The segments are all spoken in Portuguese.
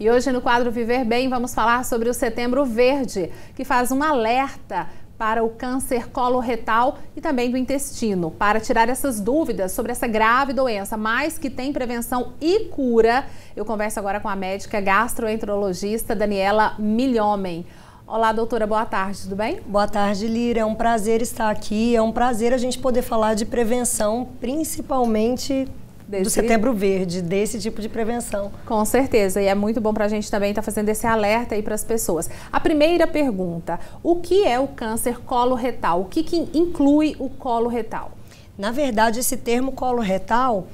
E hoje no quadro Viver Bem vamos falar sobre o Setembro Verde, que faz um alerta para o câncer coloretal e também do intestino. Para tirar essas dúvidas sobre essa grave doença, mas que tem prevenção e cura, eu converso agora com a médica gastroenterologista Daniela Milhomem. Olá, doutora, boa tarde, tudo bem? Boa tarde, Lira. É um prazer estar aqui. É um prazer a gente poder falar de prevenção, principalmente do Setembro Verde, desse tipo de prevenção. Com certeza, e é muito bom para a gente também estar fazendo esse alerta aí para as pessoas. A primeira pergunta, o que é o câncer coloretal? O que inclui o coloretal? Na verdade, esse termo coloretal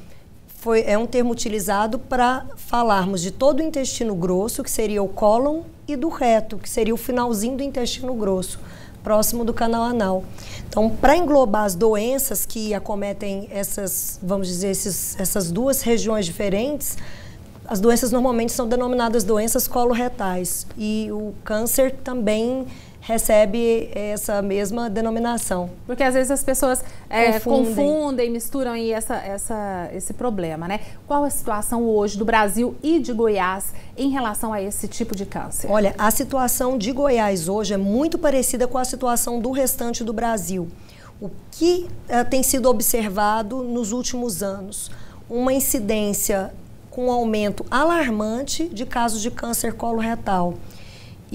é um termo utilizado para falarmos de todo o intestino grosso, que seria o cólon, e do reto, que seria o finalzinho do intestino grosso, próximo do canal anal. Então, para englobar as doenças que acometem essas, vamos dizer, essas duas regiões diferentes, as doenças normalmente são denominadas doenças coloretais. E o câncer também recebe essa mesma denominação. Porque às vezes as pessoas confundem, misturam aí esse problema, né? Qual a situação hoje do Brasil e de Goiás em relação a esse tipo de câncer? Olha, a situação de Goiás hoje é muito parecida com a situação do restante do Brasil. O que tem sido observado nos últimos anos? Uma incidência com um aumento alarmante de casos de câncer coloretal.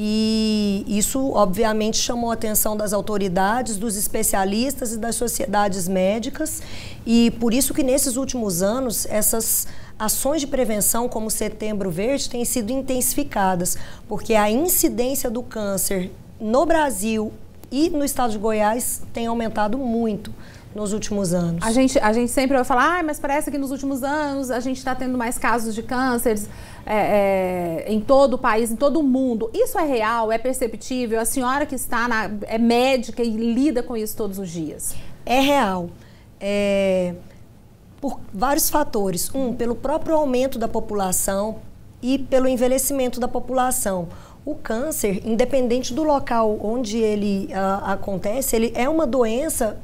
E isso, obviamente, chamou a atenção das autoridades, dos especialistas e das sociedades médicas. E por isso que, nesses últimos anos, essas ações de prevenção, como o Setembro Verde, têm sido intensificadas, porque a incidência do câncer no Brasil e no estado de Goiás tem aumentado muito nos últimos anos. A gente sempre vai falar, mas parece que nos últimos anos a gente está tendo mais casos de cânceres em todo o país, em todo o mundo. Isso é real? É perceptível? A senhora que é médica e lida com isso todos os dias? É real. Por vários fatores. Pelo próprio aumento da população e pelo envelhecimento da população. O câncer, independente do local onde ele acontece, ele é uma doença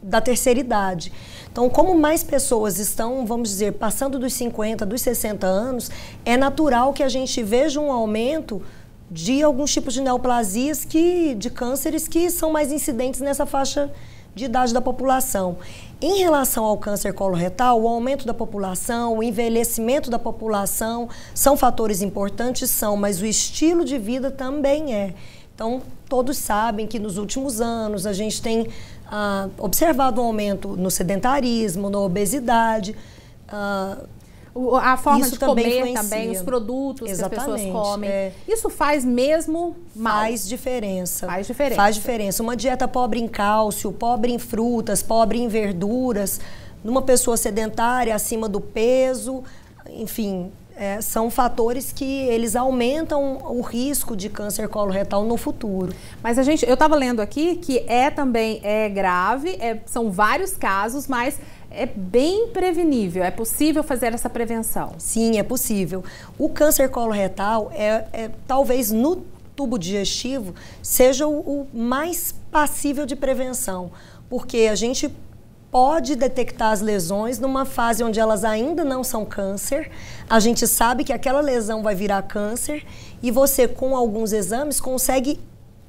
da terceira idade. Então, como mais pessoas estão, vamos dizer, passando dos 50, dos 60 anos, é natural que a gente veja um aumento de alguns tipos de neoplasias, de cânceres que são mais incidentes nessa faixa de idade da população. Em relação ao câncer coloretal, o aumento da população, o envelhecimento da população são fatores importantes, mas o estilo de vida também é. Então, todos sabem que nos últimos anos a gente tem observado um aumento no sedentarismo, na obesidade. A forma de comer também, os produtos que as pessoas comem. Isso faz mesmo mal? Faz diferença. Faz diferença. Faz diferença. Uma dieta pobre em cálcio, pobre em frutas, pobre em verduras, numa pessoa sedentária, acima do peso, enfim, são fatores que eles aumentam o risco de câncer coloretal no futuro. Mas eu estava lendo aqui que também é grave, são vários casos, mas é bem prevenível, é possível fazer essa prevenção? Sim, é possível. O câncer coloretal talvez no tubo digestivo seja o mais passível de prevenção, porque a gente pode detectar as lesões numa fase onde elas ainda não são câncer. A gente sabe que aquela lesão vai virar câncer e você, com alguns exames, consegue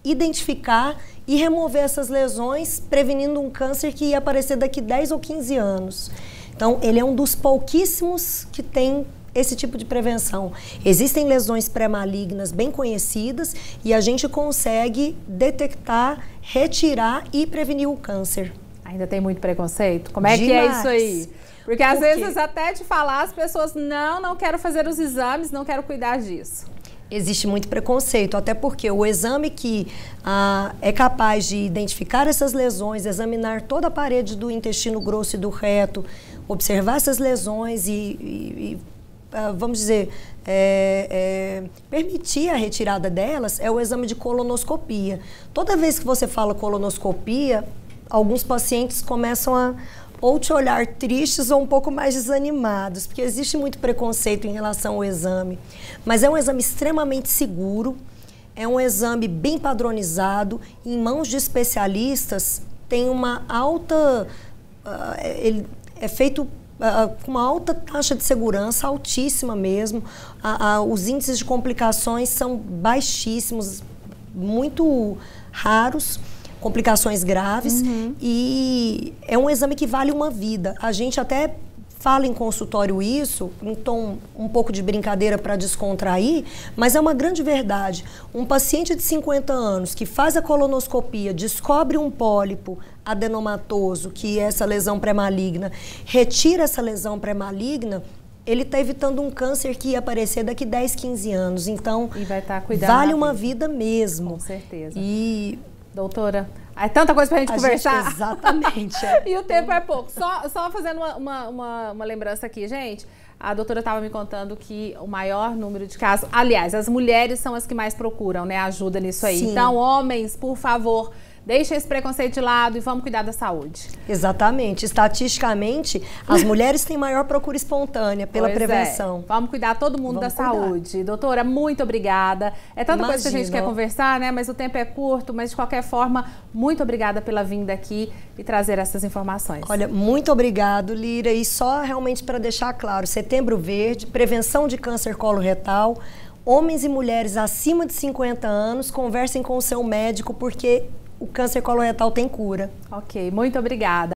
identificar e remover essas lesões, prevenindo um câncer que ia aparecer daqui 10 ou 15 anos. Então, ele é um dos pouquíssimos que tem esse tipo de prevenção. Existem lesões pré-malignas bem conhecidas e a gente consegue detectar, retirar e prevenir o câncer. Ainda tem muito preconceito? Como é que é isso aí? Porque às vezes até de falar as pessoas, não quero fazer os exames, não quero cuidar disso. Existe muito preconceito, até porque o exame que é capaz de identificar essas lesões, examinar toda a parede do intestino grosso e do reto, observar essas lesões vamos dizer, permitir a retirada delas, é o exame de colonoscopia. Toda vez que você fala colonoscopia, alguns pacientes começam a ou te olhar tristes ou um pouco mais desanimados, porque existe muito preconceito em relação ao exame. Mas é um exame extremamente seguro, é um exame bem padronizado, em mãos de especialistas, tem uma alta... ele é feito com uma alta taxa de segurança, altíssima mesmo. Os índices de complicações são baixíssimos, muito raros, complicações graves, e é um exame que vale uma vida. A gente até fala em consultório isso, em tom um pouco de brincadeira para descontrair, mas é uma grande verdade. Um paciente de 50 anos que faz a colonoscopia, descobre um pólipo adenomatoso, que é essa lesão pré-maligna, retira essa lesão pré-maligna, ele está evitando um câncer que ia aparecer daqui 10, 15 anos. Então, e vai estar cuidando vale uma vida mesmo. Com certeza. E... doutora, é tanta coisa pra gente conversar. Exatamente. E o tempo é pouco. Só fazendo uma lembrança aqui, gente. A doutora estava me contando que o maior número de casos... Aliás, as mulheres são as que mais procuram, né, ajuda nisso aí. Sim. Então, homens, por favor, deixem esse preconceito de lado e vamos cuidar da saúde. Exatamente. Estatisticamente, as mulheres têm maior procura espontânea pela prevenção. Vamos cuidar todo mundo da saúde. Doutora, muito obrigada. É tanta coisa que a gente quer conversar, né? Mas o tempo é curto, mas de qualquer forma, muito obrigada pela vinda aqui e trazer essas informações. Olha, muito obrigado, Lira. E só realmente para deixar claro, Setembro Verde, prevenção de câncer coloretal, homens e mulheres acima de 50 anos, conversem com o seu médico, porque o câncer coloretal tem cura. Ok, muito obrigada.